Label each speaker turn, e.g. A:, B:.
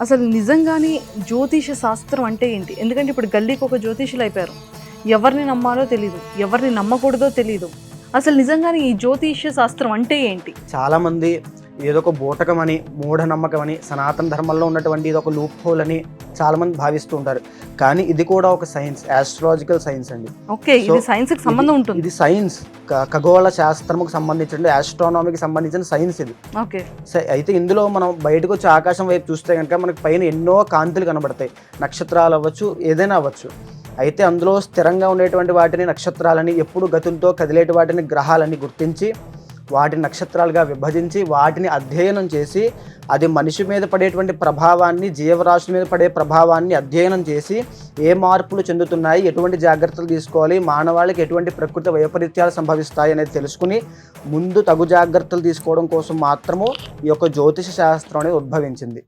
A: అసలు నిజంగానే జ్యోతిష శాస్త్రం అంటే ఏంటి? ఎందుకంటే ఇప్పుడు గల్లీకి ఒక జ్యోతిషులు అయిపోయారు. ఎవరిని నమ్మాలో తెలీదు. ఎవరిని నమ్మకూడదో తెలీదు. అసలు నిజంగానే ఈ జ్యోతిష శాస్త్రం అంటే ఏంటి?
B: చాలామంది ఏదో ఒక బూటకమని, మూఢనమ్మకమని, సనాతన ధర్మంలో ఉన్నటువంటి ఇది ఒక లూప్ హోల్ అని చాలామంది భావిస్తూ ఉంటారు. కానీ ఇది కూడా ఒక సైన్స్, ఆస్ట్రాలజికల్ సైన్స్ అండి.
A: ఓకే. ఇది సైన్స్‌కి సంబంధం ఉంటుంది.
B: ఇది సైన్స్, ఖగోళ శాస్త్రముకు సంబంధించిన, ఆస్ట్రానమీకి సంబంధించిన సైన్స్ ఇది.
A: ఓకే.
B: అయితే ఇందులో మనం బయటకు వచ్చి ఆకాశం వైపు చూస్తే కనుక మనకి పైన ఎన్నో కాంతులు కనబడతాయి. నక్షత్రాలు అవ్వచ్చు, ఏదైనా అవ్వచ్చు. అయితే అందులో స్థిరంగా ఉండేటువంటి వాటిని నక్షత్రాలని, ఎప్పుడు గతులతో కదిలేటి వాటిని గ్రహాలని గుర్తించి వాటిని నక్షత్రాలుగా విభజించి వాటిని అధ్యయనం చేసి అది మనిషి మీద పడేటువంటి ప్రభావాన్ని, జీవరాశుల మీద పడే ప్రభావాన్ని అధ్యయనం చేసి ఏ మార్పులు చెందుతున్నాయి, ఎటువంటి జాగ్రత్తలు తీసుకోవాలి, మానవాళికి ఎటువంటి ప్రకృతి వైపరీత్యాలు సంభవిస్తాయి అనేది తెలుసుకుని ముందు తగు జాగ్రత్తలు తీసుకోవడం కోసం మాత్రము ఈ యొక్క జ్యోతిష శాస్త్రం అనేది ఉద్భవించింది.